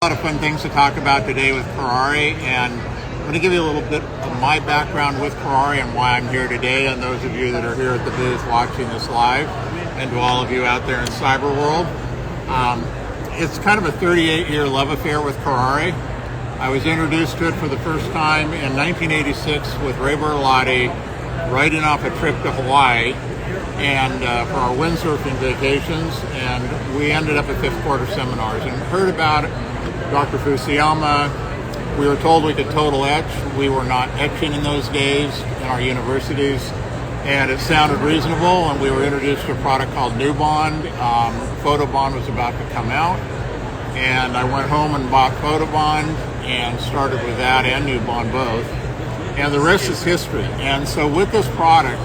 A lot of fun things to talk about today with Kuraray, and I'm going to give you a little bit of my background with Kuraray and why I'm here today, and those of you that are here at the booth watching this live, and to all of you out there in cyber world. It's kind of a 38-year love affair with Kuraray. I was introduced to it for the first time in 1986 with Ray Berlotti, riding off a trip to Hawaii and for our windsurfing vacations, and we ended up at fifth quarter seminars and heard about Dr. Fusuyama. We were told we could total etch. We were not etching in those days in our universities, and it sounded reasonable, and we were introduced to a product called Nubond. Photobond was about to come out, and I went home and bought Photobond and started with that and Nubond both, and the rest is history. And so with this product,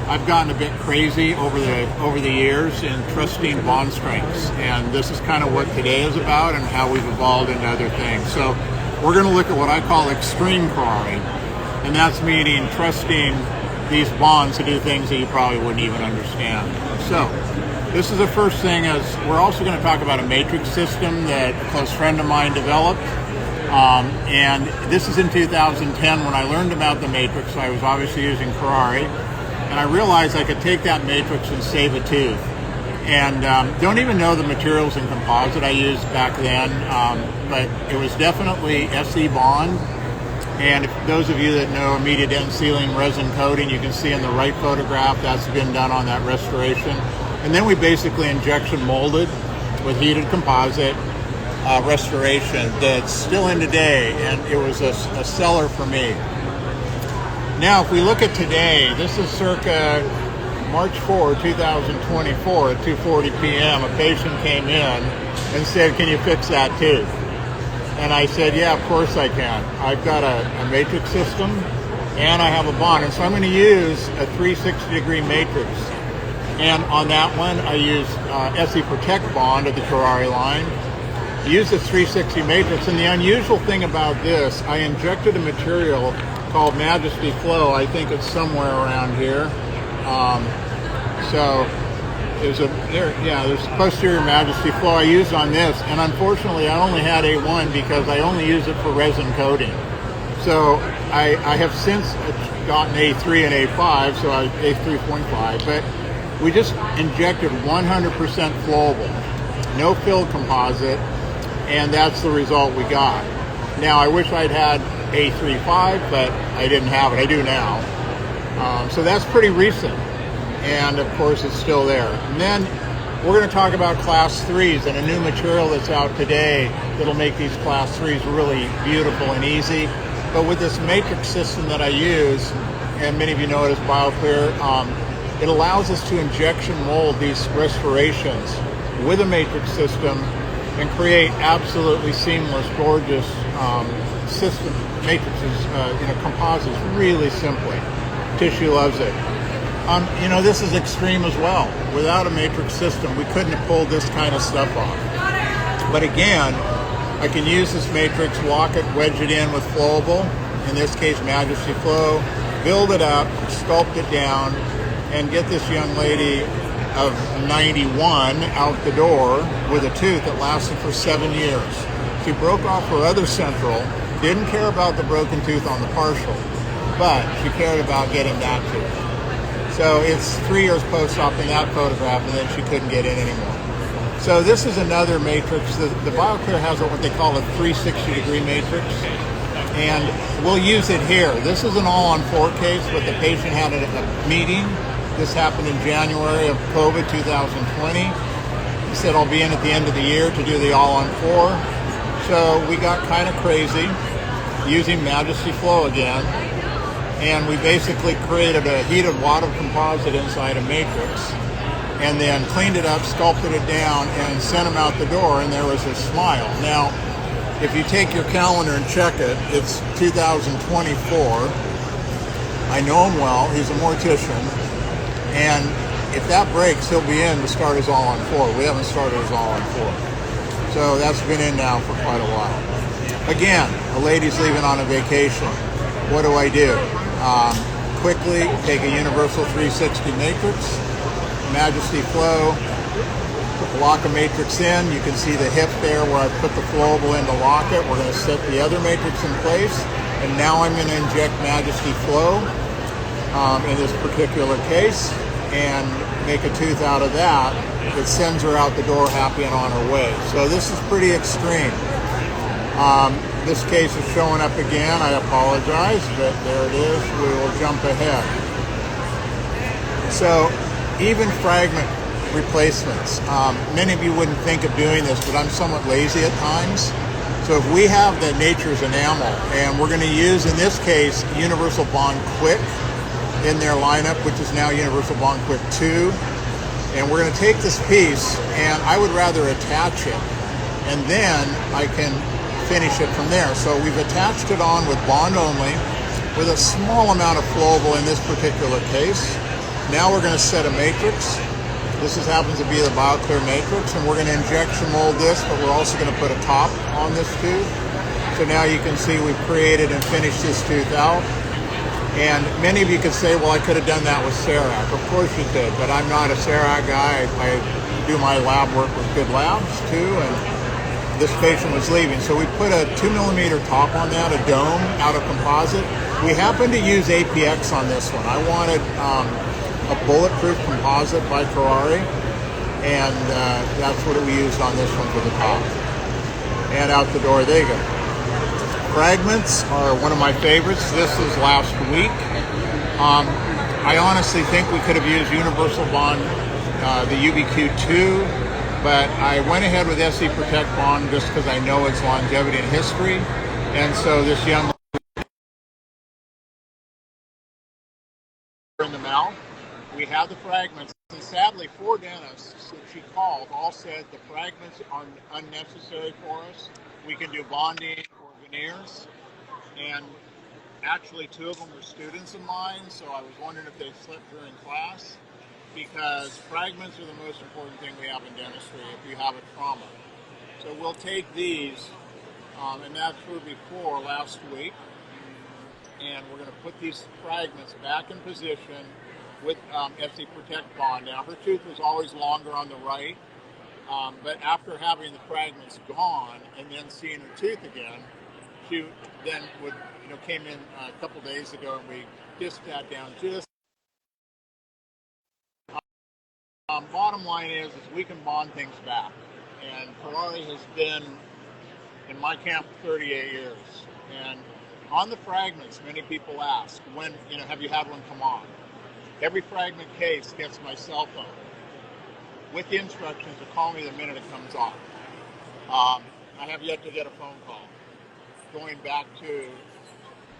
I've gotten a bit crazy over the years in trusting bond strengths, and this is kind of what today is about and how we've evolved into other things. So we're going to look at what I call extreme Kuraray, and that's meaning trusting these bonds to do things that you probably wouldn't even understand. So this is the first thing. Is we're also going to talk about a matrix system that a close friend of mine developed, and this is in 2010 when I learned about the matrix. I was obviously using Kuraray, and I realized I could take that matrix and save a tooth. And don't even know the materials in composite I used back then, but it was definitely SE bond. And if those of you that know immediate end sealing resin coating, you can see in the right photograph that's been done on that restoration. And then we basically injection molded with heated composite restoration that's still in today, and it was a seller for me. Now, if we look at today, this is circa March 4, 2024 at 2:40 p.m. A patient came in and said, "Can you fix that tooth?" And I said, "Yeah, of course I can. I've got a matrix system and I have a bond." And so I'm going to use a 360-degree matrix. And on that one, I use SE Protect bond of the Kuraray line. Use this 360 matrix. And the unusual thing about this, I injected a material called Majesty Flow. I think it's somewhere around here. So there's posterior Majesty Flow I used on this, and unfortunately I only had A1 because I only use it for resin coating. So I have since gotten A3 and A5, so A3.5, but we just injected 100% flowable, no filled composite, and that's the result we got. Now I wish I'd had A3.5, but I didn't have it. I do now. So that's pretty recent, and of course it's still there. And then we're going to talk about class 3s and a new material that's out today that'll make these class 3s really beautiful and easy. But with this matrix system that I use, and many of you know it as BioClear, it allows us to injection mold these restorations with a matrix system and create absolutely seamless, gorgeous system matrices, composites really simply. Tissue loves it. This is extreme as well. Without a matrix system, we couldn't have pulled this kind of stuff off. But again, I can use this matrix, lock it, wedge it in with flowable, in this case Majesty Flow, build it up, sculpt it down, and get this young lady of 91 out the door with a tooth that lasted for 7 years. She broke off her other central, didn't care about the broken tooth on the partial, but she cared about getting that tooth. So it's 3 years post-op in that photograph, and then she couldn't get in anymore. So this is another matrix. The BioClear has what they call a 360-degree matrix, and we'll use it here. This is an all-on-4 case, but the patient had a meeting. This happened in January of COVID 2020. He said, "I'll be in at the end of the year to do the all-on-4." So we got kind of crazy using Majesty Flow again, and we basically created a heated wad of composite inside a matrix, and then cleaned it up, sculpted it down, and sent him out the door, and there was a smile. Now, if you take your calendar and check it, it's 2024. I know him well. He's a mortician. And if that breaks, he'll be in to start his all-on-4. We haven't started his all-on-4. So that's been in now for quite a while. Again, a lady's leaving on a vacation. What do? Quickly take a universal 360 matrix, Majesty Flow, Put the lock of matrix in. You can see the hip there where I put the flowable in to lock it. We're going to set the other matrix in place, and now I'm going to inject Majesty Flow in this particular case and make a tooth out of that. It sends her out the door happy and on her way. So this is pretty extreme. This case is showing up again. I apologize, but there it is. We will jump ahead. So even fragment replacements. Many of you wouldn't think of doing this, but I'm somewhat lazy at times. So if we have the Nature's enamel, and we're going to use, in this case, Universal Bond Quick in their lineup, which is now Universal Bond Quick 2. And we're going to take this piece, and I would rather attach it, and then I can finish it from there. So we've attached it on with bond only, with a small amount of flowable in this particular case. Now we're going to set a matrix. This happens to be the BioClear matrix, and we're going to injection mold this, but we're also going to put a top on this tooth. So now you can see we've created and finished this tooth out. And many of you could say, well, I could have done that with CERAC. Of course you could, but I'm not a CERAC guy. I do my lab work with good labs too, and this patient was leaving. So we put a 2mm top on that, a dome out of composite. We happened to use APX on this one. I wanted a bulletproof composite by Kuraray, and that's what we used on this one for the top. And out the door they go. Fragments are one of my favorites. This is last week. I honestly think we could have used Universal Bond, the UBQ2, but I went ahead with SE Protect Bond just because I know its longevity and history. And so this young in the mouth, we have the fragments. And sadly, 4 dentists that she called all said the fragments are unnecessary for us. We can do bonding or veneers. And actually 2 of them were students of mine, so I was wondering if they slipped during class, because fragments are the most important thing we have in dentistry if you have a trauma. So we'll take these, and that's for before last week, and we're going to put these fragments back in position with SE Protect Bond. Now her tooth was always longer on the right, but after having the fragments gone and then seeing her tooth again, she then would, came in a couple days ago and we disked that down just. Bottom line is we can bond things back, and Kuraray has been in my camp for 38 years. And on the fragments, many people ask, when, have you had one come on? Every fragment case gets my cell phone with the instructions to call me the minute it comes off. I have yet to get a phone call going back to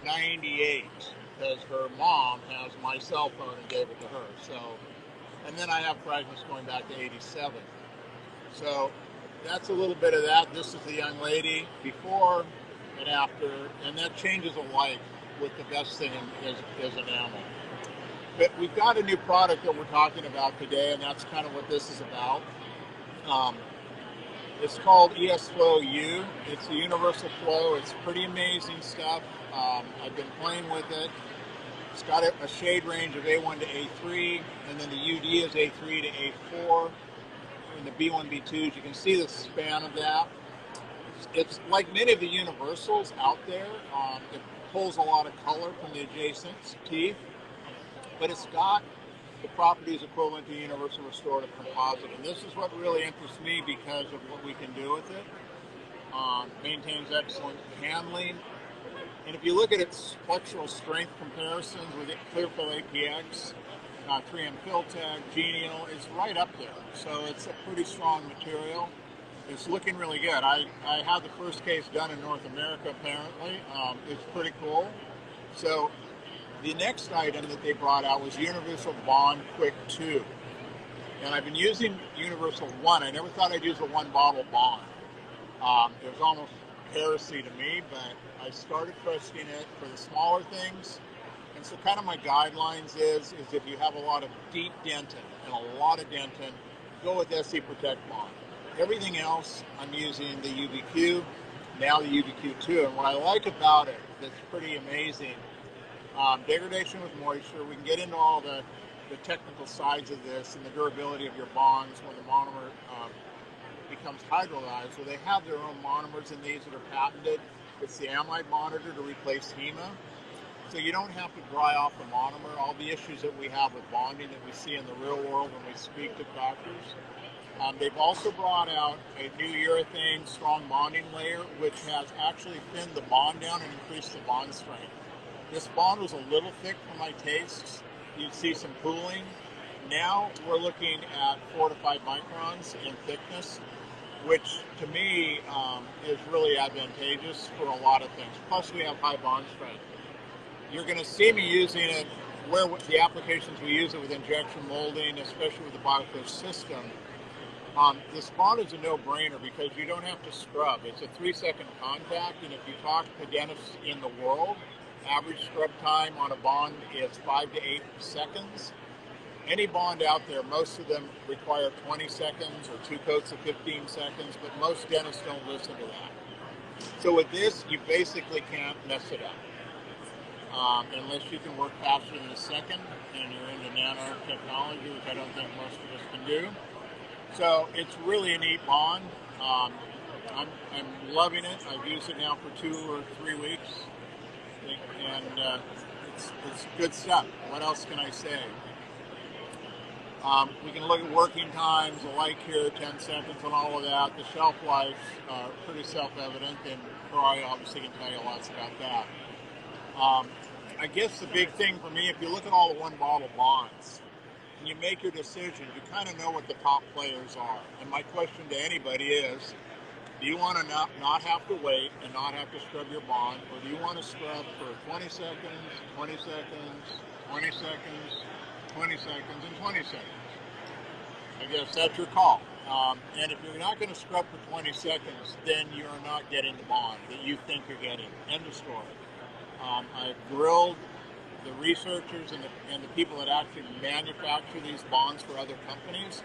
98, because her mom has my cell phone and gave it to her. So, and then I have fragments going back to 87. So that's a little bit of that. This is the young lady before and after, and that changes a life with the best thing is enamel. But we've got a new product that we're talking about today, and that's kind of what this is about. It's called ES Flow U. It's a universal flow. It's pretty amazing stuff. I've been playing with it. It's got a shade range of A1 to A3, and then the UD is A3 to A4, and the B1, B2s. You can see the span of that. It's like many of the universals out there. It pulls a lot of color from the adjacent teeth, but it's got the properties equivalent to universal restorative composite. And this is what really interests me because of what we can do with it. Maintains excellent handling. And if you look at its flexural strength comparisons with CLEARFIL APX, 3M Filtech, Genial, it's right up there. So it's a pretty strong material. It's looking really good. I had the first case done in North America, apparently. It's pretty cool. So the next item that they brought out was Universal Bond Quick 2. And I've been using Universal 1. I never thought I'd use a 1-bottle bond. It was almost heresy to me, but I started trusting it for the smaller things. And so kind of my guidelines is if you have a lot of deep dentin and a lot of dentin, go with SE Protect Bond. Everything else, I'm using the UBQ, now the UBQ2. And what I like about it that's pretty amazing, degradation with moisture. We can get into all the the technical sides of this and the durability of your bonds when the monomer becomes hydrolyzed. So they have their own monomers in these that are patented. It's the amide monitor to replace HEMA. So you don't have to dry off the monomer. All the issues that we have with bonding that we see in the real world when we speak to doctors. They've also brought out a new urethane strong bonding layer, which has actually thinned the bond down and increased the bond strength. This bond was a little thick for my tastes. You'd see some pooling. Now we're looking at 4 to 5 microns in thickness, which to me is really advantageous for a lot of things. Plus we have high bond strength. You're going to see me using it where the applications we use it with injection molding, especially with the BioClear system. This bond is a no-brainer because you don't have to scrub. It's a 3-second contact, and if you talk to dentists in the world, average scrub time on a bond is 5 to 8 seconds. Any bond out there, most of them require 20 seconds or 2 coats of 15 seconds, but most dentists don't listen to that. So with this, you basically can't mess it up. Unless you can work faster than a second and you're into nanotechnology, which I don't think most of us can do. So it's really a neat bond. I'm loving it. I've used it now for 2 or 3 weeks, and it's good stuff. What else can I say? We can look at working times, the like here, 10 seconds and all of that. The shelf life, pretty self-evident, and Kuraray obviously can tell you lots about that. I guess the big thing for me, if you look at all the one bottle bonds, and you make your decision, you kind of know what the top players are. And my question to anybody is, do you want to not have to wait and not have to scrub your bond, or do you want to scrub for 20 seconds, 20 seconds, 20 seconds, 20 seconds, and 20 seconds? I guess that's your call. And if you're not going to scrub for 20 seconds, then you're not getting the bond that you think you're getting. End of story. I've grilled the researchers and the people that actually manufacture these bonds for other companies,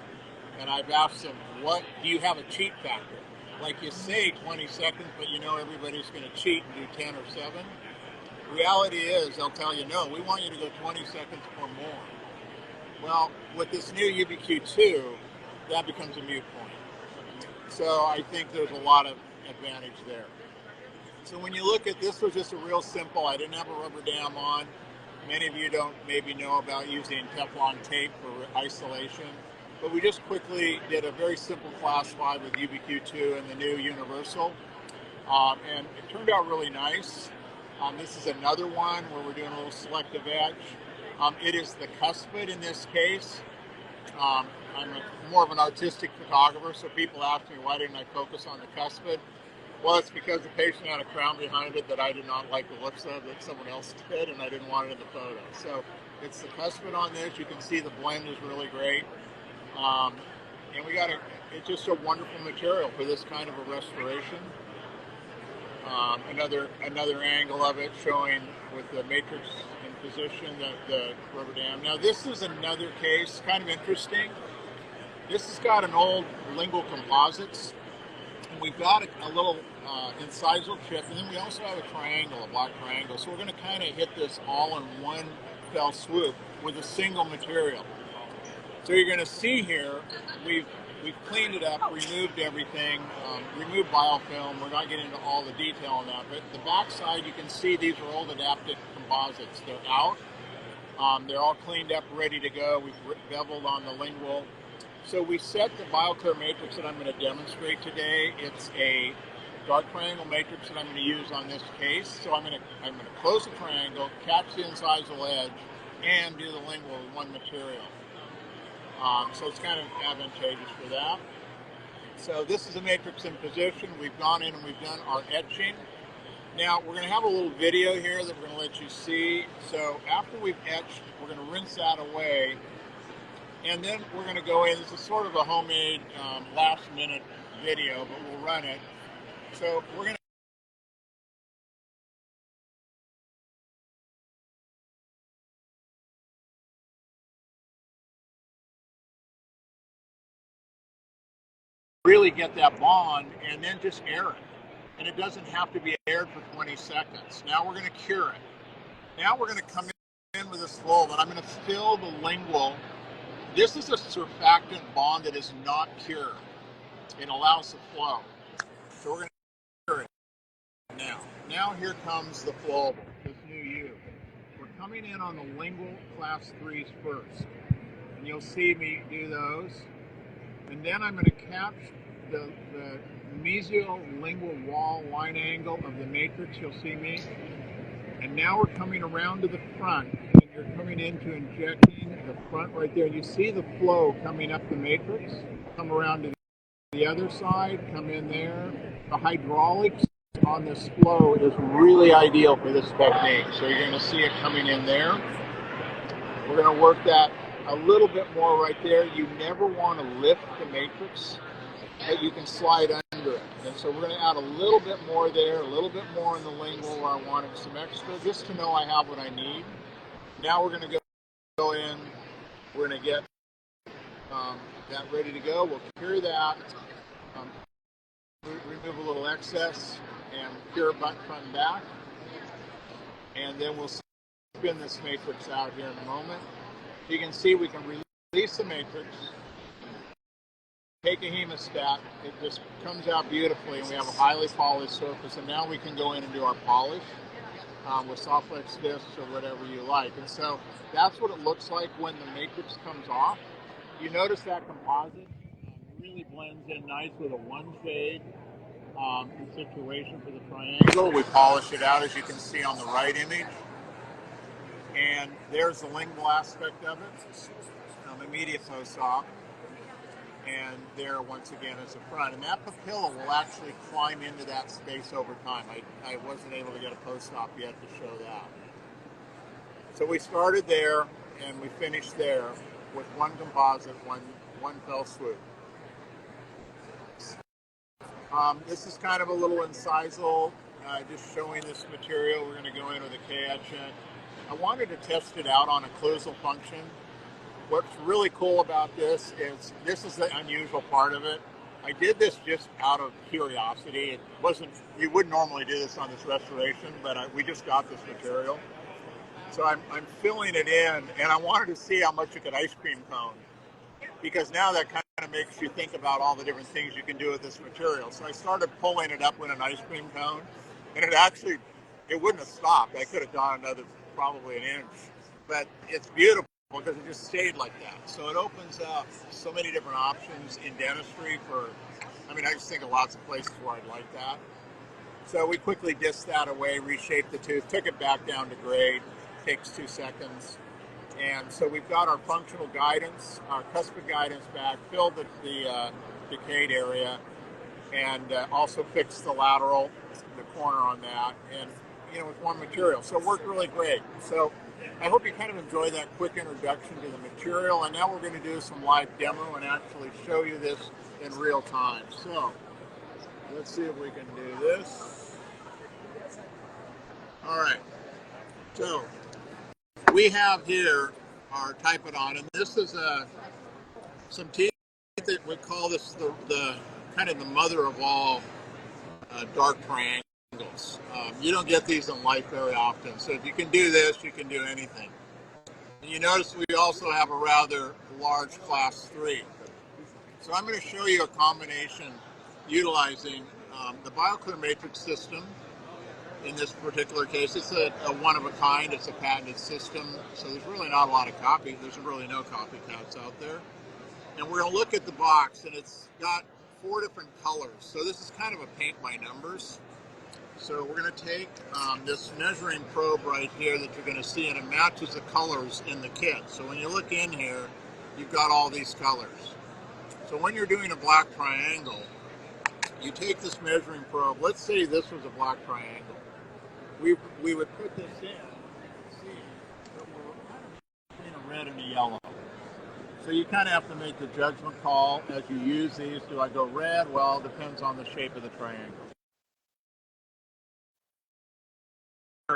and I've asked them, what do you have a cheat factor? Like you say 20 seconds, but you know everybody's going to cheat and do 10 or 7. Reality is, they'll tell you, no, we want you to go 20 seconds or more. Well, with this new UBQ2, that becomes a moot point. So I think there's a lot of advantage there. So when you look at this, was just a real simple, I didn't have a rubber dam on. Many of you don't maybe know about using Teflon tape for isolation, but we just quickly did a very simple class 5 with UBQ2 and the new Universal, and it turned out really nice. This is another one where we're doing a little selective edge. It is the cuspid in this case. I'm more of an artistic photographer, so people ask me, why didn't I focus on the cuspid? Well, it's because the patient had a crown behind it that I did not like the looks of, that someone else did, and I didn't want it in the photo. So it's the cuspid on this. You can see the blend is really great. And it's just a wonderful material for this kind of a restoration. Another angle of it showing with the matrix in position, the rubber dam. Now this is another case, kind of interesting. This has got an old lingual composites. And we've got a little incisal chip, and then we also have a triangle, a black triangle. So we're going to kind of hit this all in one fell swoop with a single material. So you're going to see here, we've cleaned it up, removed everything, removed biofilm. We're not getting into all the detail on that, but the back side, you can see these are old adapted composites. They're out. They're all cleaned up, ready to go. We've beveled on the lingual. So we set the BioClear matrix that I'm going to demonstrate today. It's a dark triangle matrix that I'm going to use on this case. So I'm going to close the triangle, catch the incisal edge, and do the lingual with one material. So it's kind of advantageous for that. So this is a matrix in position. We've gone in and we've done our etching. Now we're going to have a little video here that we're going to let you see. So after we've etched, we're going to rinse that away. And then we're going to go in. This is sort of a homemade last-minute video, but we'll run it. So we're going to really get that bond and then just air it. And it doesn't have to be aired for 20 seconds. Now we're going to cure it. Now we're going to come in in with this full, but I'm going to fill the lingual. This is a surfactant bond that is not pure. It allows the flow. So we're going to cure it now. Now here comes the flowable, this new U. We're coming in on the lingual class 3s first. And you'll see me do those. And then I'm going to catch the mesiolingual wall line angle of the matrix. You'll see me. And now we're coming around to the front. And you're coming into injecting the front right there. You see the flow coming up the matrix. Come around to the other side. Come in there. The hydraulics on this flow is really ideal for this technique. So you're going to see it coming in there. We're going to work that a little bit more right there. You never want to lift the matrix, but you can slide under it. And so we're going to add a little bit more there, a little bit more in the lingual where I wanted some extra, just to know I have what I need. Now we're going to go in, we're going to get that ready to go. We'll cure that, remove a little excess, and cure front and back. And then we'll spin this matrix out here in a moment. You can see we can release the matrix, take a hemostat, it just comes out beautifully, and we have a highly polished surface. And now we can go in and do our polish with soft flex discs or whatever you like. And so that's what it looks like when the matrix comes off. You notice that composite really blends in nice with a one shade situation for the triangle. We polish it out, as you can see on the right image. And there's the lingual aspect of it, immediate post-op. And there, once again, is the front. And that papilla will actually climb into that space over time. I wasn't able to get a post-op yet to show that. So we started there, and we finished there with one composite, one fell swoop. This is kind of a little incisal, just showing this material. We're going to go in with a K-etchant. I wanted to test it out on occlusal function. What's really cool about this is the unusual part of it. I did this just out of curiosity. It wasn't, you wouldn't normally do this on this restoration, but we just got this material. So I'm filling it in, and I wanted to see how much it could ice cream cone, because now that kind of makes you think about all the different things you can do with this material. So I started pulling it up with an ice cream cone, and it wouldn't have stopped. I could have gone another probably an inch, but it's beautiful because it just stayed like that. So it opens up so many different options in dentistry I just think of lots of places where I'd like that. So we quickly disked that away, reshaped the tooth, took it back down to grade, takes 2 seconds. And so we've got our functional guidance, our cuspid guidance back, filled the decayed area, and also fixed the lateral, the corner on that, and with one material. So it worked really great. So I hope you kind of enjoy that quick introduction to the material. And now we're going to do some live demo and actually show you this in real time. So let's see if we can do this. All right. So we have here our Typodon, and this is some teeth that we call this the kind of the mother of all dark triangles. You don't get these in life very often, so if you can do this, you can do anything. And you notice we also have a rather large class 3. So I'm going to show you a combination utilizing the BioClear matrix system. In this particular case, it's a one-of-a-kind, it's a patented system, so there's really not a lot of copy. There's really no copycats out there. And we're going to look at the box, and it's got 4 different colors. So this is kind of a paint by numbers. So we're going to take this measuring probe right here that you're going to see, and it matches the colors in the kit. So when you look in here, you've got all these colors. So when you're doing a black triangle, you take this measuring probe. Let's say this was a black triangle. We would put this in, see, but we're kind of between a red and a yellow. So you kind of have to make the judgment call as you use these. Do I go red? Well, it depends on the shape of the triangle.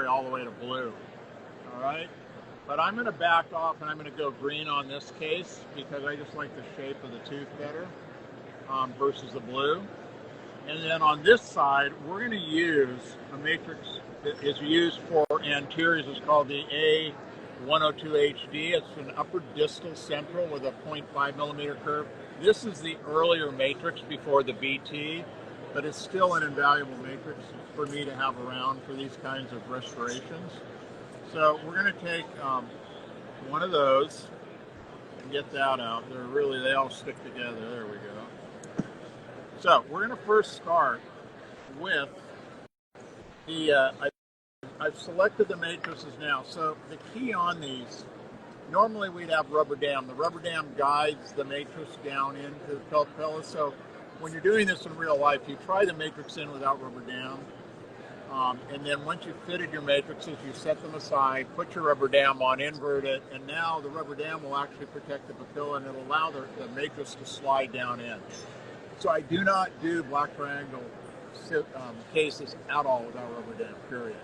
All the way to blue. All right, but I'm going to back off and I'm going to go green on this case because I just like the shape of the tooth better versus the blue. And then on this side, we're going to use a matrix that is used for anteriors. It's called the 102 HD. It's an upper distal central with a 0.5 millimeter curve. This is the earlier matrix before the BT, but it's still an invaluable matrix for me to have around for these kinds of restorations. So we're going to take one of those and get that out. They all stick together. There we go. So we're going to first start with the, I've selected the matrices now. So the key on these, normally we'd have rubber dam. The rubber dam guides the matrix down into the pellet. So when you're doing this in real life, you try the matrix in without rubber dam. And then once you've fitted your matrices, you set them aside, put your rubber dam on, invert it, and now the rubber dam will actually protect the papilla and it'll allow the matrix to slide down in. So I do not do black triangle cases at all without rubber dam, period.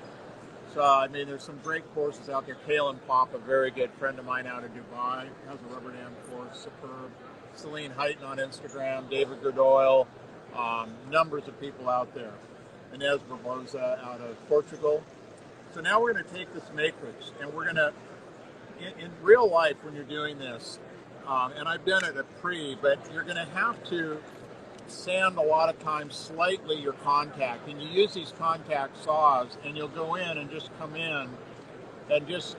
So, I mean, there's some great courses out there. Kalen Pop, a very good friend of mine out of Dubai, has a rubber dam course, superb. Celine Heighton on Instagram, David Godoyle, numbers of people out there. Inez Barbosa out of Portugal. So now we're going to take this matrix and we're going to, in real life when you're doing this, and I've done it at pre, but you're going to have to sand a lot of times slightly your contact, and you use these contact saws and you'll go in and just come in and just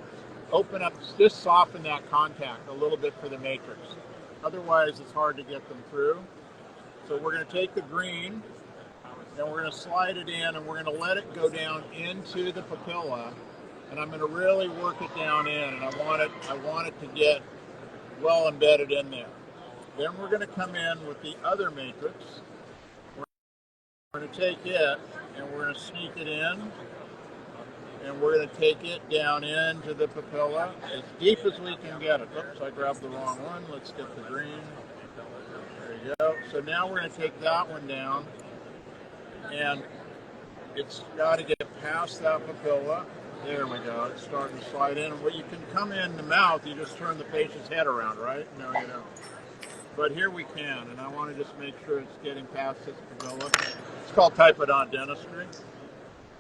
open up, just soften that contact a little bit for the matrix. Otherwise it's hard to get them through. So we're going to take the green and we're going to slide it in and we're going to let it go down into the papilla, and I'm going to really work it down in, and I want it to get well embedded in there. Then we're going to come in with the other matrix. We're going to take it and we're going to sneak it in, and we're going to take it down into the papilla as deep as we can get it. Oops, I grabbed the wrong one. Let's get the green. There you go. So now we're going to take that one down, and it's got to get past that papilla. There we go. It's starting to slide in. Well, you can come in the mouth, you just turn the patient's head around, right? No, you don't. But here we can, and I want to just make sure it's getting past this papilla. It's called typodont dentistry.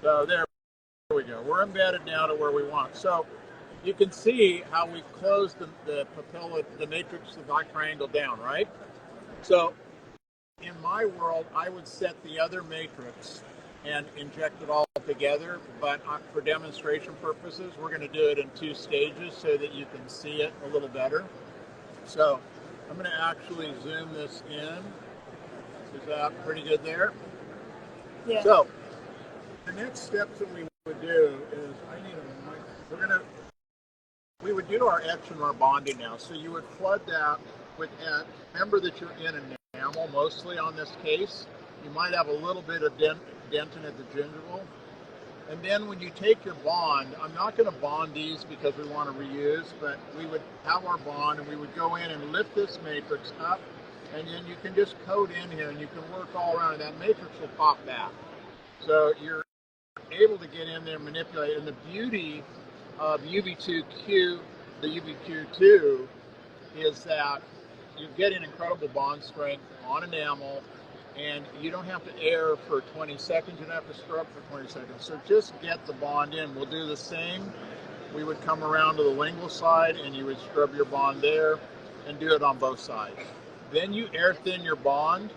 So there we go. We're embedded now to where we want. So you can see how we closed the papilla, the matrix, the black triangle down, right? So in my world, I would set the other matrix and inject it all together, but for demonstration purposes, we're going to do it in 2 stages so that you can see it a little better. So I'm going to actually zoom this in. Is that pretty good there? Yeah. So the next steps that we would do is, we would do our etch and our bonding now. So you would flood that with etch. Remember that you're in enamel mostly on this case. You might have a little bit of dentin at the gingival. And then when you take your bond, I'm not going to bond these because we want to reuse, but we would have our bond and we would go in and lift this matrix up, and then you can just coat in here and you can work all around, and that matrix will pop back. So you're able to get in there and manipulate. And the beauty of UV2Q, the UV2 is that you get an incredible bond strength on enamel, and you don't have to air for 20 seconds, you don't have to scrub for 20 seconds. So just get the bond in. We'll do the same. We would come around to the lingual side and you would scrub your bond there and do it on both sides. Then you air thin your bond.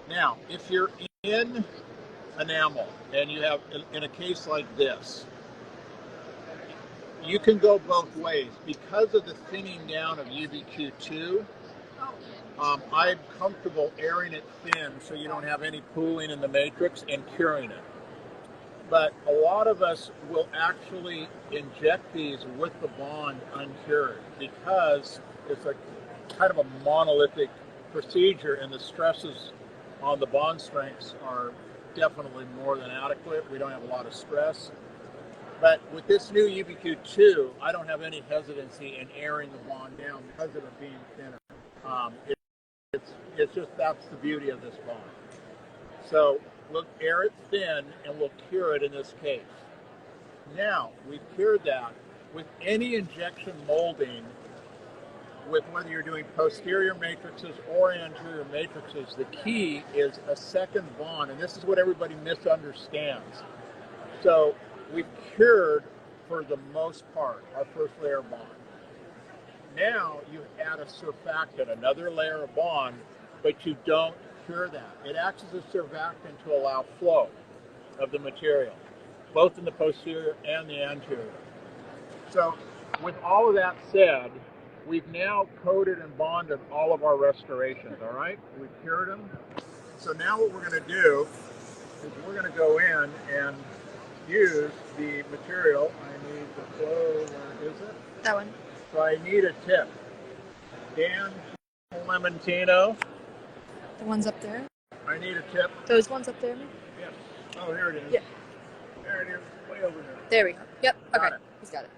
Now, if you're in enamel and you have, in a case like this, you can go both ways. Because of the thinning down of UVQ2, I'm comfortable airing it thin so you don't have any pooling in the matrix and curing it. But a lot of us will actually inject these with the bond uncured because it's a kind of a monolithic procedure, and the stresses on the bond strengths are definitely more than adequate. We don't have a lot of stress. But with this new UVQ2, I don't have any hesitancy in airing the bond down because of it being thinner. It's just, that's the beauty of this bond. So we'll air it thin and we'll cure it in this case. Now, we've cured that. With any injection molding, with whether you're doing posterior matrices or anterior matrices, the key is a second bond, and this is what everybody misunderstands. So we've cured for the most part, our first layer of bond. Now you add a surfactant, another layer of bond, but you don't cure that. It acts as a surfactant to allow flow of the material, both in the posterior and the anterior. So with all of that said, we've now coated and bonded all of our restorations, all right? We've cured them. So now what we're going to do is we're going to go in and use the material. I need the flow, where is it? That one. So I need a tip. Dan Clementino. The ones up there? I need a tip. Those ones up there? Yes. Oh, here it is. Yeah. There it is, way over there. There we go. Yep. Okay. Got it. He's got it.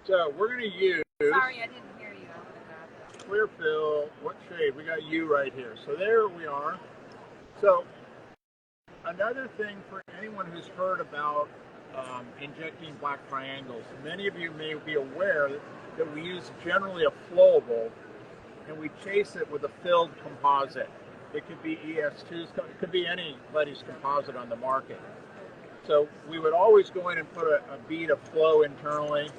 So we're going to use... Sorry, I didn't hear you. CLEARFIL. What shade? We got you right here. So there we are. So another thing for anyone who's heard about injecting black triangles, many of you may be aware that we use generally a flowable, and we chase it with a filled composite. It could be ES2s, it could be anybody's composite on the market. So we would always go in and put a bead of flow internally,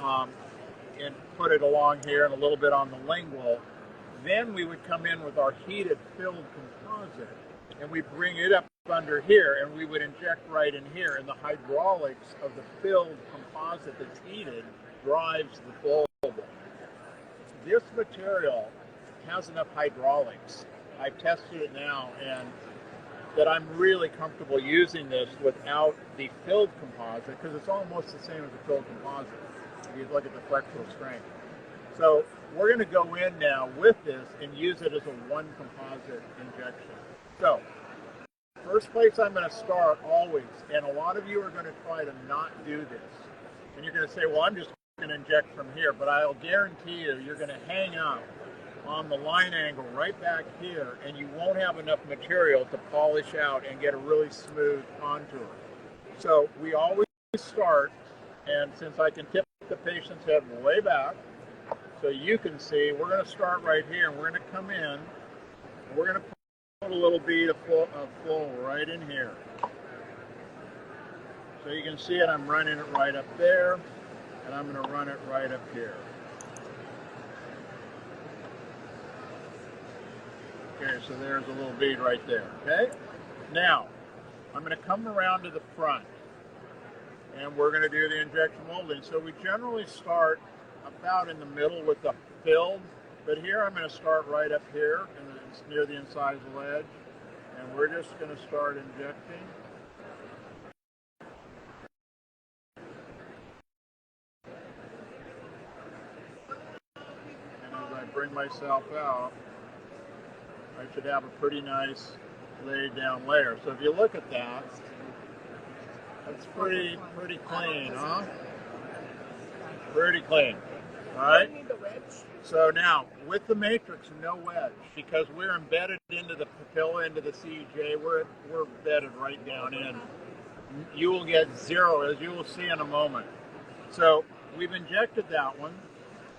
and put it along here and a little bit on the lingual. Then we would come in with our heated filled composite, and we bring it up under here, and we would inject right in here, and the hydraulics of the filled composite that's heated drives the flowable. This material has enough hydraulics. I've tested it now, and that I'm really comfortable using this without the filled composite, because it's almost the same as a filled composite if you look at the flexural strength. So we're going to go in now with this and use it as a one composite injection. So first place I'm going to start always, and a lot of you are going to try to not do this, and you're going to say, well, I'm just going to inject from here, but I'll guarantee you're going to hang out on the line angle right back here, and you won't have enough material to polish out and get a really smooth contour. So we always start, and since I can tip the patient's head way back so you can see, we're going to start right here, and we're going to come in, and we're going to put a little bead of flow right in here. So you can see it, I'm running it right up there, and I'm going to run it right up here. Okay, so there's a little bead right there, okay? Now, I'm going to come around to the front, and we're going to do the injection molding. So we generally start about in the middle with the filled, but here I'm going to start right up here, and it's near the incisal edge, and we're just going to start injecting. And as I bring myself out, I should have a pretty nice laid down layer. So if you look at that, that's pretty clean, huh? Pretty clean. All right? So now, with the matrix, no wedge, because we're embedded into the papilla, into the CJ, we're embedded right down in. You will get zero, as you will see in a moment. So we've injected that one.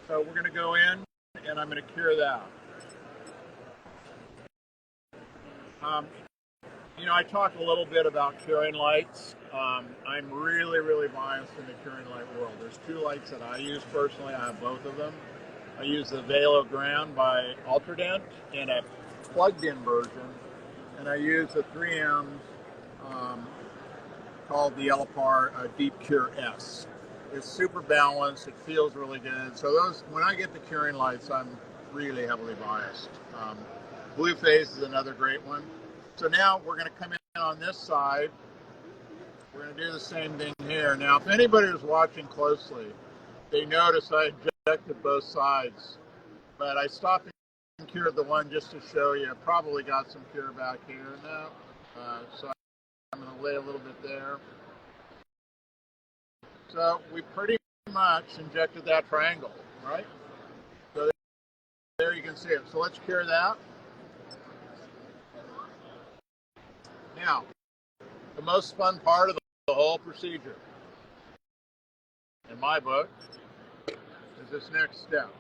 So we're going to go in, and I'm going to cure that. You know, I talked a little bit about curing lights. I'm really biased in the curing light world. There's two lights that I use personally. I have both of them. I use the Velo Grand by Ultradent in a plugged-in version, and I use the 3M called the Elipar Deep Cure S. It's super balanced. It feels really good. So those, when I get the curing lights, I'm really heavily biased. Blue Phase is another great one. So now we're going to come in on this side. We're going to do the same thing here. Now, if anybody was watching closely, they notice I injected both sides, but I stopped and cured the one just to show you. I probably got some cure back here now. So I'm going to lay a little bit there. So we pretty much injected that triangle, right? So there you can see it. So let's cure that. Now, the most fun part of the whole procedure, in my book, is this next step.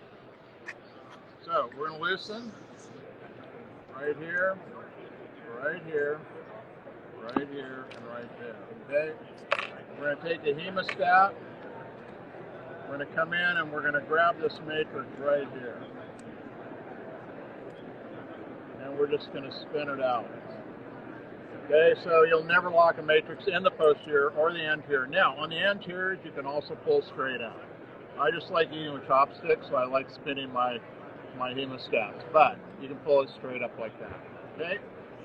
So we're going to loosen right here, right here, right here, and right there. Okay? We're going to take the hemostat, We're going to come in and we're going to grab this matrix right here. And we're just going to spin it out. Okay, so you'll never lock a matrix in the posterior or the anterior. Now, on the anteriors, you can also pull straight out. I just like eating with chopsticks, so I like spinning my hemostats, but you can pull it straight up like that. Okay,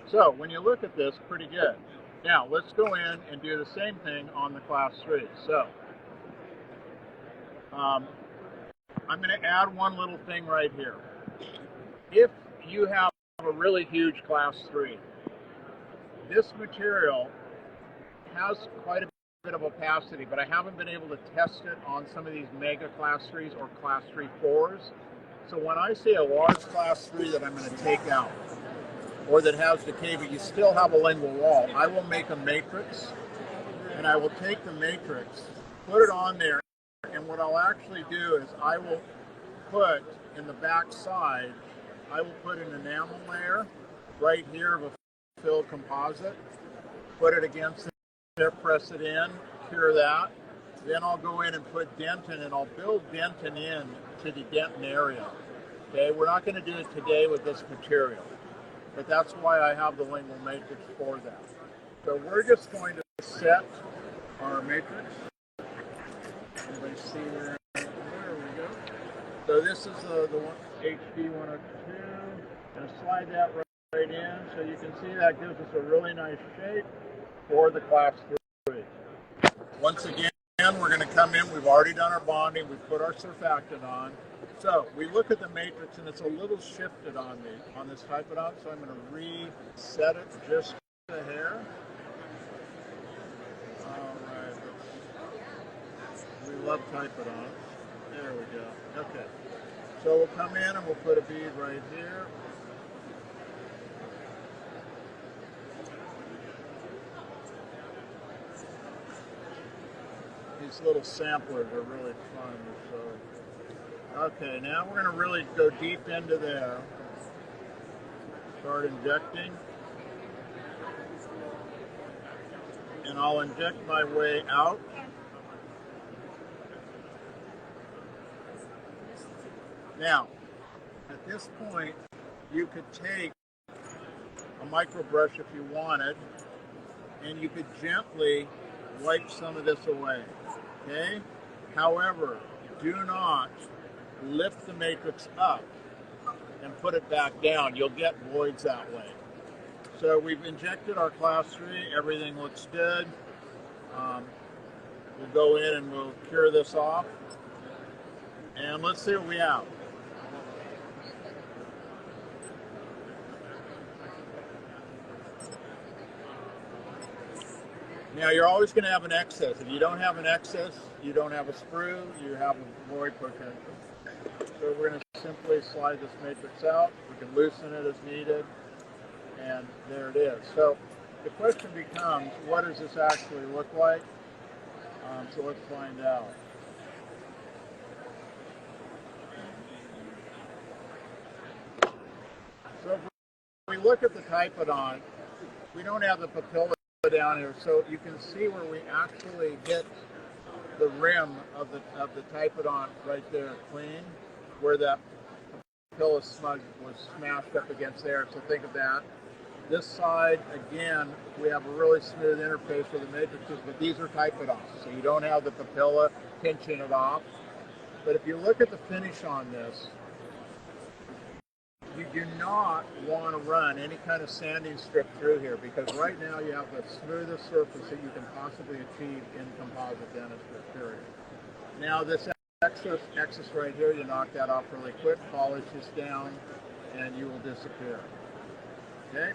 so when you look at this, pretty good. Now, let's go in and do the same thing on the class 3. So, I'm going to add one little thing right here. If you have a really huge class 3, this material has quite a bit of opacity, but I haven't been able to test it on some of these mega class 3s or class 3 4s. So when I say a large class 3 that I'm going to take out, or that has decay, but you still have a lingual wall, I will make a matrix, and I will take the matrix, put it on there, and what I'll actually do is I will put in the back side, I will put an enamel layer right here of a fill composite, put it against there, press it in, cure that. Then I'll go in and put dentin, and I'll build dentin in to the dentin area. Okay, we're not going to do it today with this material, but that's why I have the lingual matrix for that. So we're just going to set our matrix. Everybody see there? There we go. So this is the one, HP 102. And slide that right in, so you can see that gives us a really nice shape for the class 3. Once again, we're going to come in. We've already done our bonding. We've put our surfactant on. So we look at the matrix, and it's a little shifted on me on this Typodon. So I'm going to reset it just a hair. All right. We love Typodons. There we go. Okay. So we'll come in and we'll put a bead right here. These little samplers are really fun. So, okay, now we're going to really go deep into there. Start injecting. And I'll inject my way out. Now, at this point, you could take a micro brush if you wanted, and you could gently wipe some of this away. Okay? However, do not lift the matrix up and put it back down. You'll get voids that way. So we've injected our class 3. Everything looks good. We'll go in and we'll cure this off. And let's see what we have. Now, you're always going to have an excess. If you don't have an excess, you don't have a sprue, you have a void potential. So we're going to simply slide this matrix out. We can loosen it as needed, and there it is. So the question becomes, what does this actually look like? So let's find out. So if we look at the Typodon, we don't have the papilla down here, so you can see where we actually hit the rim of the Typodon right there clean, where that papilla smudge was smashed up against there. So think of that. This side, again, we have a really smooth interface with the matrices, but these are Typodons, so you don't have the papilla pinching it off. But if you look at the finish on this, you do not want to run any kind of sanding strip through here, because right now you have the smoothest surface that you can possibly achieve in composite dentistry, period. Now this excess right here, you knock that off really quick, polish this down, and you will disappear. Okay?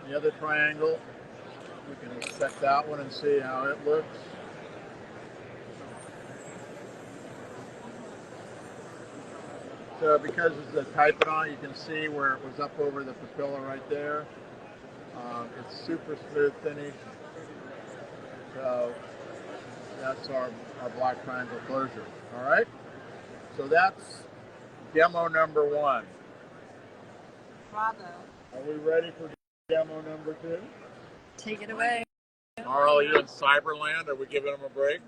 The other triangle, we can inspect that one and see how it looks. So because it's the Typodon, you can see where it was up over the papilla right there. It's super smooth finish. So that's our black triangle closure. All right? So that's demo number 1. Bravo. Are we ready for demo number 2? Take it away. Carl, are you in Cyberland? Are we giving them a break?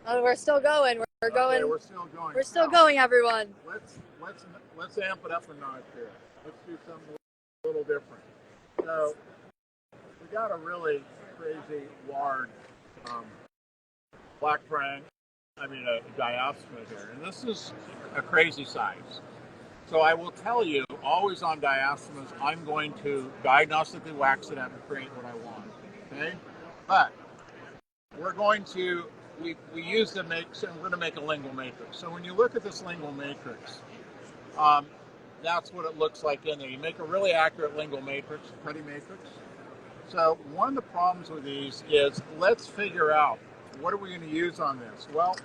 Oh, we're still going. We're going. Okay, we're still going. We're still going, everyone. Let's amp it up a notch here. Let's do something a little different. So we got a really crazy large black triangle. I mean a diastema here, and this is a crazy size. So I will tell you, always on diastemas, I'm going to diagnostically wax it out and create what I want. Okay, but we're going to. We use the so we're going to make a lingual matrix. So when you look at this lingual matrix, that's what it looks like in there. You make a really accurate lingual matrix, putty matrix. So one of the problems with these is let's figure out what are we going to use on this. Well,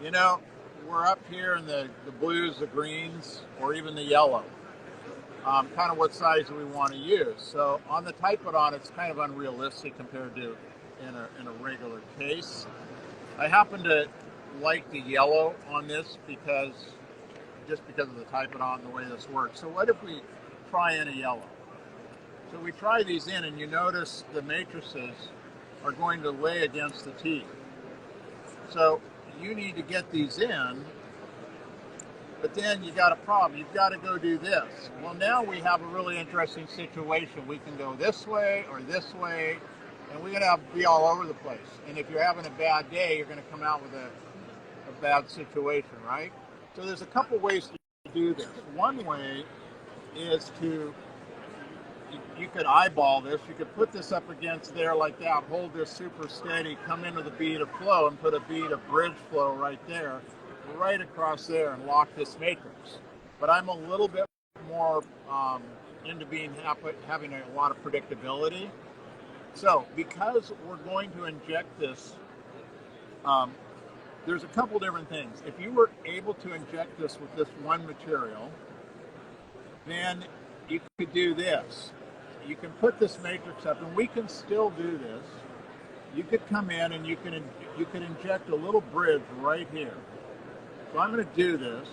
you know, we're up here in the blues, the greens, or even the yellow. Kind of what size do we want to use? So on the Typodon, it's kind of unrealistic compared to in a regular case. I happen to like the yellow on this because of the Typodon, the way this works. So what if we try in a yellow? So we try these in, and you notice the matrices are going to lay against the teeth. So you need to get these in, but then you got a problem. You've got to go do this. Well, now we have a really interesting situation. We can go this way or this way, and we're going to be all over the place. And if you're having a bad day, you're going to come out with a bad situation, right? So there's a couple ways to do this. One way is to, you could eyeball this. You could put this up against there like that, hold this super steady, come into the bead of flow and put a bead of bridge flow right there, right across there, and lock this matrix. But I'm a little bit more into having a lot of predictability. So because we're going to inject this, there's a couple different things. If you were able to inject this with this one material, then you could do this. You can put this matrix up, and we can still do this. You could come in and you can inject a little bridge right here. So I'm going to do this.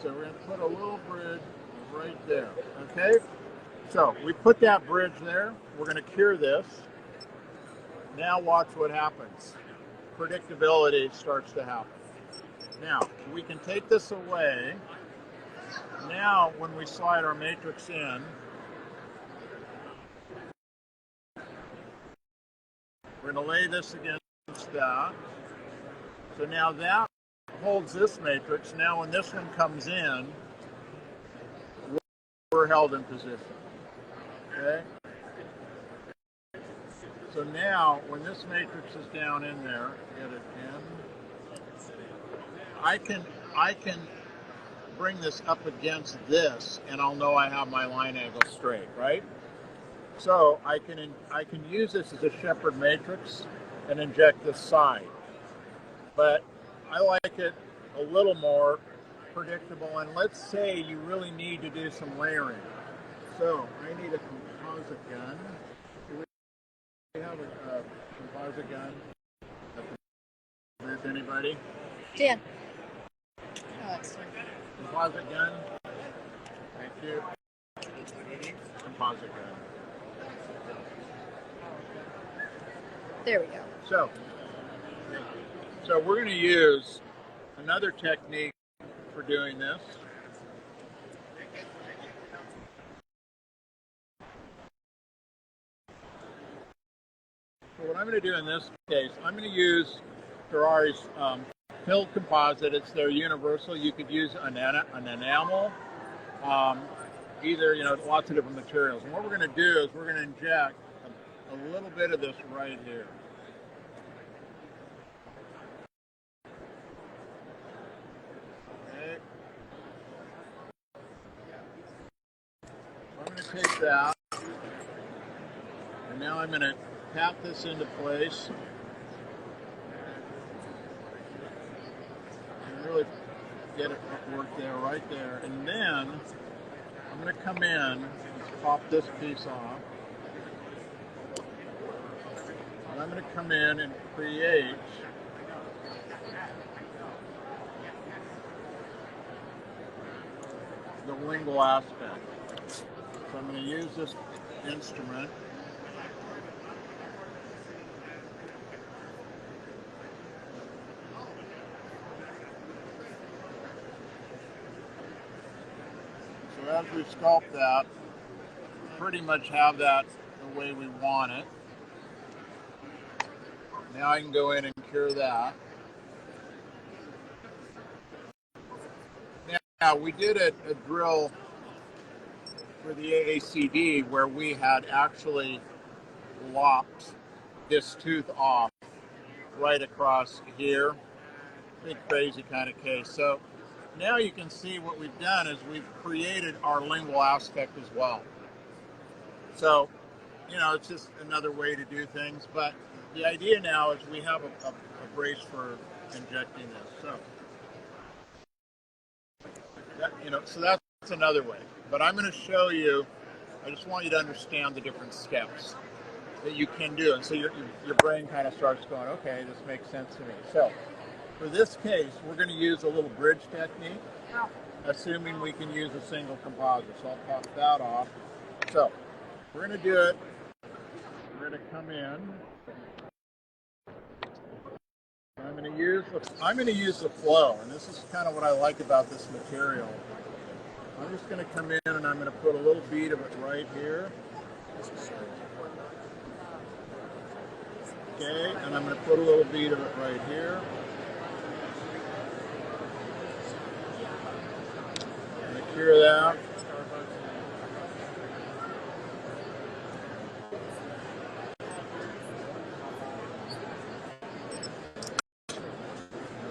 So we're going to put a little bridge right there. Okay? So we put that bridge there. We're going to cure this. Now watch what happens. Predictability starts to happen. Now, we can take this away. Now, when we slide our matrix in, we're going to lay this against that. So now that holds this matrix. Now when this one comes in, we're held in position. Okay? So now, when this matrix is down in there, get it in, I can bring this up against this, and I'll know I have my line angle straight, right? So I can use this as a shepherd matrix and inject this side. But I like it a little more predictable, and let's say you really need to do some layering. So I need a composite gun. Do we have a composite gun? With anybody? Dan. Alex. Composite gun. Thank you. Composite gun. There we go. So we're going to use another technique for doing this. So what I'm going to do in this case, I'm going to use Kuraray's filled composite. It's their universal. You could use an enamel, either, lots of different materials. And what we're going to do is we're going to inject a little bit of this right here. Okay. So I'm going to take that, and now I'm going to tap this into place. And really get it work there, right there. And then I'm going to come in and pop this piece off. And I'm going to come in and create the lingual aspect. So I'm going to use this instrument. once we sculpt that, pretty much have that the way we want it. Now I can go in and cure that. Now we did a drill for the AACD where we had actually lopped this tooth off right across here. Big crazy kind of case. So now you can see what we've done is we've created our lingual aspect as well. So, you know, it's just another way to do things. But the idea now is we have a brace for injecting this. So, that, you know, so that's another way. But I'm going to show you, I just want you to understand the different steps that you can do. And so your brain kind of starts going, okay, this makes sense to me. So for this case, we're going to use a little bridge technique, assuming we can use a single composite. So I'll pop that off. So we're going to do it. We're going to come in. I'm going to use the flow, and this is kind of what I like about this material. I'm just going to come in and I'm going to put a little bead of it right here. Okay, and I'm going to put a little bead of it right here. I'm going to cure that.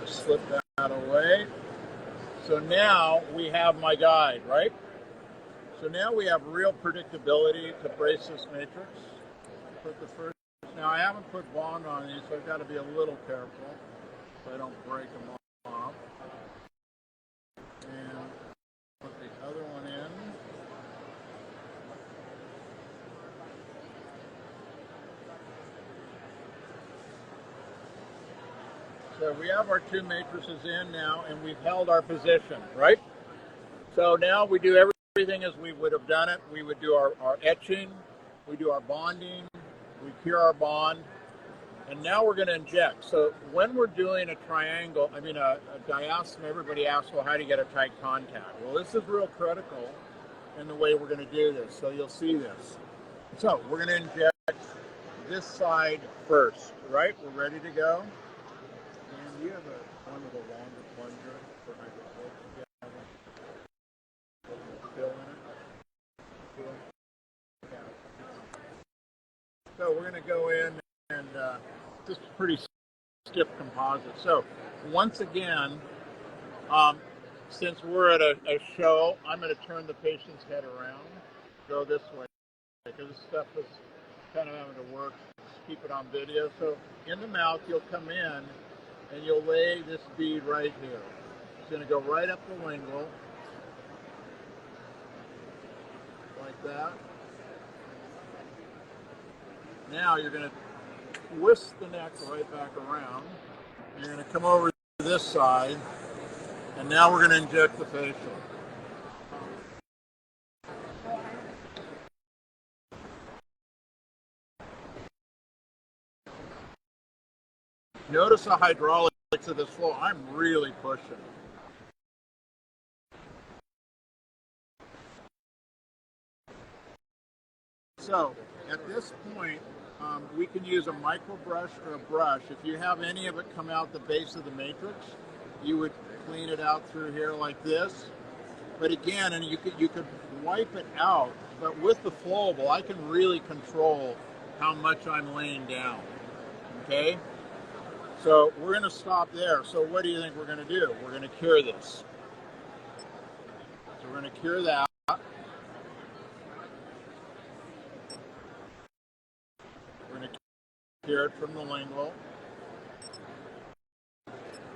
Slip that away. So now we have my guide, right? So now we have real predictability to brace this matrix. Put the first. Now I haven't put bond on these, so I've got to be a little careful so I don't break them off. And put the other one in. So we have our two matrices in now, and we've held our position, right? So now we do everything as we would have done it. We would do our etching, we do our bonding, we cure our bond, and now we're going to inject. So when we're doing a triangle, a diastema, everybody asks, well, how do you get a tight contact? Well, this is real critical in the way we're going to do this. So you'll see this. So we're going to inject this side first, right? We're ready to go. And you have one of the longer plunger for hydrophobic. Fill in it. So we're going to go in and just pretty stiff composite. So once again, since we're at a show, I'm going to turn the patient's head around, go this way, because this stuff is kind of having to work. Just keep it on video. So in the mouth, you'll come in and you'll lay this bead right here. It's going to go right up the lingual, like that. Now you're going to twist the neck right back around. You're going to come over to this side, and now we're going to inject the facial. Notice the hydraulics of this flow. I'm really pushing. So at this point, we can use a micro brush or a brush. If you have any of it come out the base of the matrix, you would clean it out through here like this. But again, and you could wipe it out, but with the flowable, I can really control how much I'm laying down. Okay? So we're going to stop there. So what do you think we're going to do? We're going to cure this. So we're going to cure that. We're going to cure it from the lingual.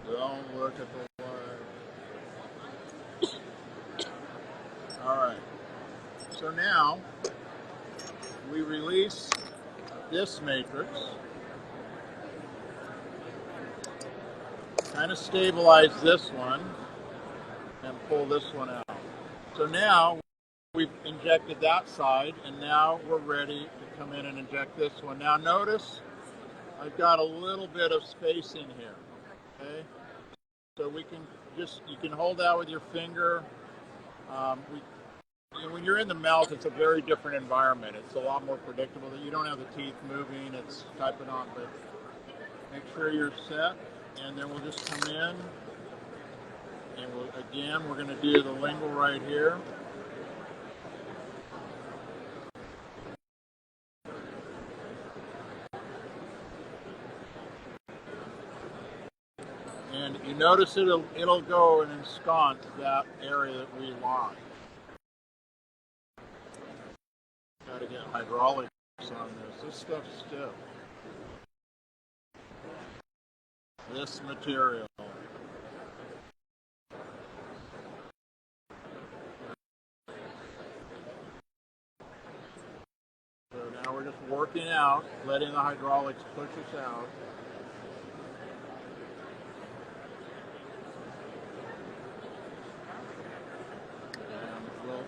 Don't look at the line. All right. So now we release this matrix. Kind of stabilize this one and pull this one out. So now we've injected that side, and now we're ready to come in and inject this one. Now notice I've got a little bit of spacing here. Okay, so we can you can hold that with your finger. when you're in the mouth, it's a very different environment. It's a lot more predictable. That you don't have the teeth moving. It's typing on, but make sure you're set, and then we'll just come in, and we're going to do the lingual right here. And you notice it'll go and ensconce that area that we lost. Got to get hydraulics on this. This stuff's stiff. This material. So now we're just working out, letting the hydraulics push us out.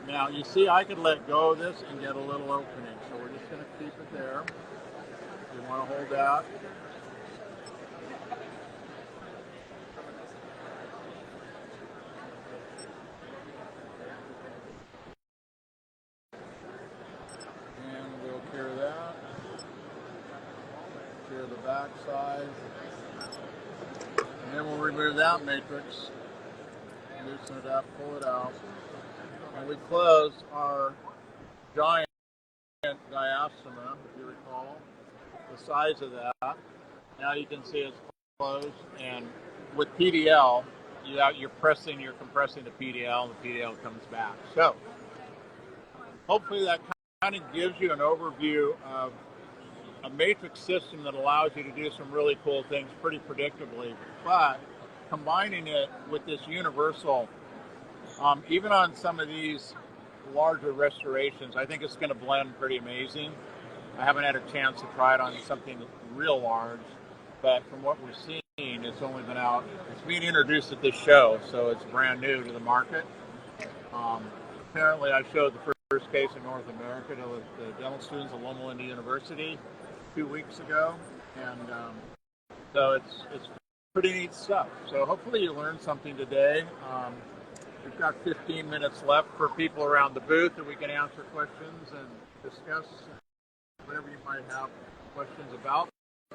Now you see I could let go of this and get a little opening, so we're just going to keep it there. You want to hold that. And we'll cure that. Cure the back side. And then we'll remove that matrix. Loosen it up, pull it out. And we close our giant diastema, if you recall, the size of that. Now you can see it's closed, and with PDL, you're compressing the PDL, and the PDL comes back. So hopefully that kind of gives you an overview of a matrix system that allows you to do some really cool things pretty predictably, but combining it with this universal. Even on some of these larger restorations, I think it's going to blend pretty amazing. I haven't had a chance to try it on something real large, but from what we're seeing, it's only been out. It's being introduced at this show, so it's brand new to the market. Apparently, I showed the first case in North America to the dental students at Loma Linda University 2 weeks ago, and so it's pretty neat stuff. So hopefully you learned something today. We've got 15 minutes left for people around the booth that we can answer questions and discuss whatever you might have questions about.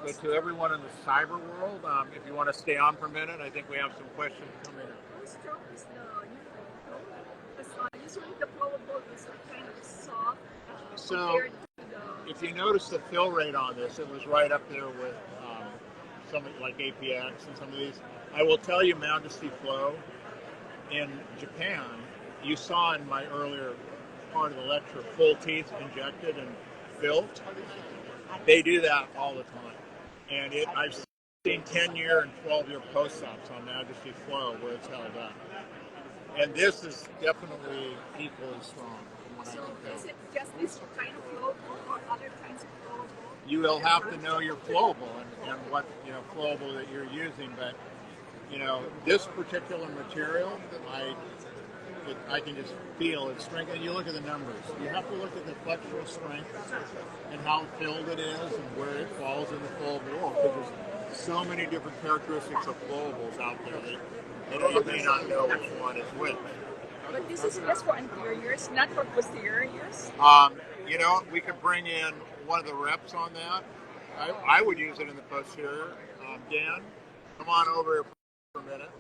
So to everyone in the cyber world, if you want to stay on for a minute, I think we have some questions coming in. How strong is the usually the flowable is kind of soft So compared to the... if you notice the fill rate on this, it was right up there with something like APX and some of these. I will tell you, Majesty Flow, in Japan, you saw in my earlier part of the lecture, full teeth injected and filled. They do that all the time. And I've seen 10-year and 12-year post-ops on Majesty Flow where it's held up. And this is definitely equally strong from what I can tell. Is it just this kind of flowable or other kinds of flowable? You will have to know your flowable and what flowable that you're using, but this particular material, I can just feel its strength. And you look at the numbers. You have to look at the flexural strength and how filled it is and where it falls in the flowable world. Because there's so many different characteristics of flowables out there that you may not know which one is which. But this is just for anteriors, not for posteriors? We could bring in one of the reps on that. I would use it in the posterior. Dan, come on over here for a minute.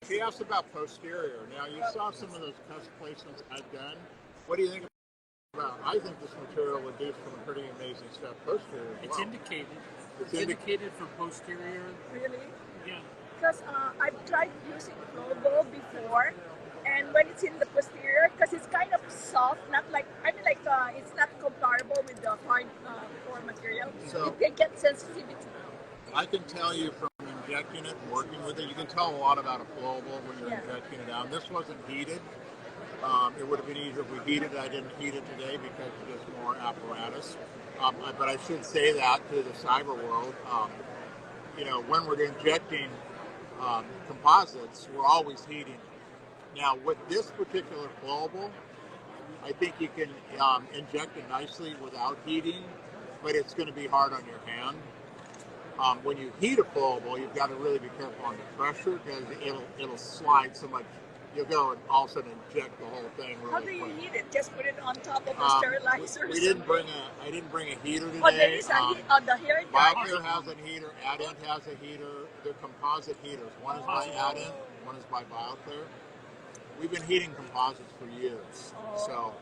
She asked about posterior. Now, you saw some of those cusp placements I've done. What do you think about? I think this material would do some pretty amazing stuff posterior. It's indicated. It's indicated for posterior. Really? Yeah. Because I've tried using flowable before, and when it's in the posterior, because it's kind of soft, not like, it's not comparable with the hard core material. So, it can get sensitivity. I can tell you from injecting it and working with it, you can tell a lot about a flowable when you're injecting it out. This wasn't heated. It would have been easier if we heated it. I didn't heat it today because it's just more apparatus. But I should say that to the cyber world, when we're injecting composites, we're always heating it. Now, with this particular flowable, I think you can inject it nicely without heating, but it's going to be hard on your hand. When you heat a flowable, you've got to really be careful on the pressure because it'll slide so much you'll go and all of a sudden inject the whole thing really How do you quick. heat it? Just put it on top of the Um, sterilizer. we didn't bring a. I didn't bring a heater today. Oh, there is a heat on the hair dye. BioClear has a heater. Adent has a heater. They're composite heaters. One is by Adent. One is by BioClear. We've been heating composites for years. So,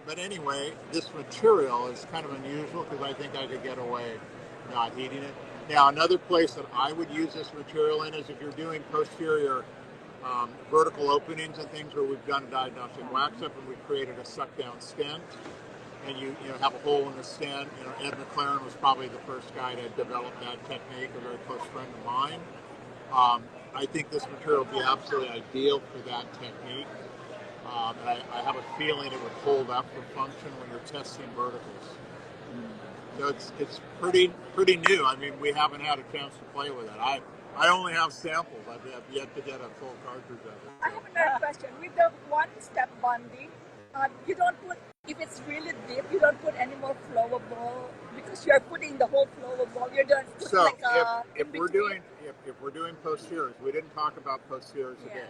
but anyway, this material is kind of unusual because I think I could get away not heating it. Now, another place that I would use this material in is if you're doing posterior vertical openings and things where we've done a diagnostic wax up and we've created a suck down stent, and you have a hole in the stent. Ed McLaren was probably the first guy to develop that technique, a very close friend of mine. I think this material would be absolutely ideal for that technique. And I have a feeling it would hold up for function when you're testing verticals. So it's pretty new. I mean, we haven't had a chance to play with it. I only have samples. I've yet to get a full cartridge of it. I have another question. With the one-step bonding, you don't put, if it's really deep, you don't put any more flowable because you're putting the whole flowable. You don't put So like if we're doing posteriors, we didn't talk about posteriors today.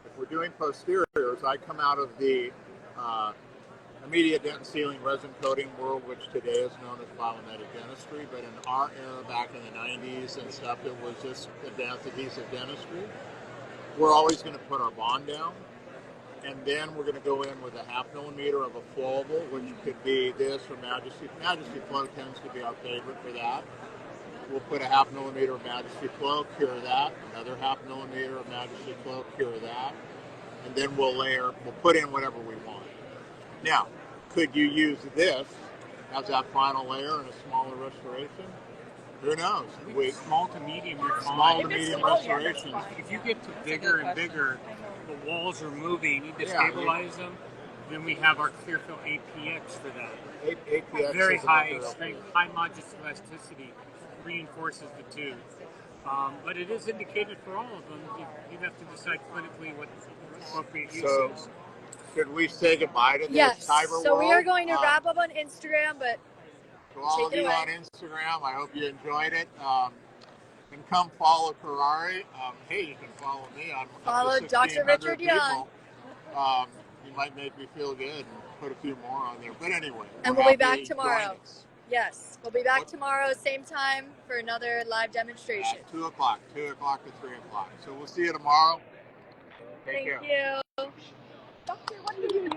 If we're doing posteriors, I come out of the immediate dent sealing resin coating world, which today is known as biomimetic dentistry, but in our era back in the 90s and stuff, it was just advanced adhesive dentistry. We're always going to put our bond down, and then we're going to go in with a 0.5 millimeter of a flowable, which could be this or Majesty. Majesty Flow tends to be our favorite for that. We'll put a 0.5 millimeter of Majesty Flow, cure that, another 0.5 millimeter of Majesty Flow, cure that, and then we'll put in whatever we want. Now, could you use this as that final layer in a smaller restoration? Who knows? Small to medium, you're Small fine. to medium small, restorations. If you get to bigger and bigger, the walls are moving. You need to stabilize them. Then we have our ClearFil APX for that. APX Very is a high material. strength, high modulus elasticity, reinforces the tooth. But it is indicated for all of them. You have to decide clinically what appropriate use So, is. should we say goodbye to this Yes. cyber So world? we are going to wrap up on Instagram, but To all of take it you away. on Instagram, I hope you enjoyed it. And come follow Kuraray. Hey, you can follow me on Follow up to Dr. 1,600 Richard people. Young. You might make me feel good and put a few more on there. But anyway, And we're we'll be happy back you tomorrow. joined us. Yes, we'll be back tomorrow, same time, for another live demonstration. At 2 o'clock to 3 o'clock. So we'll see you tomorrow. Take Thank care. you. Doctor, what do you use?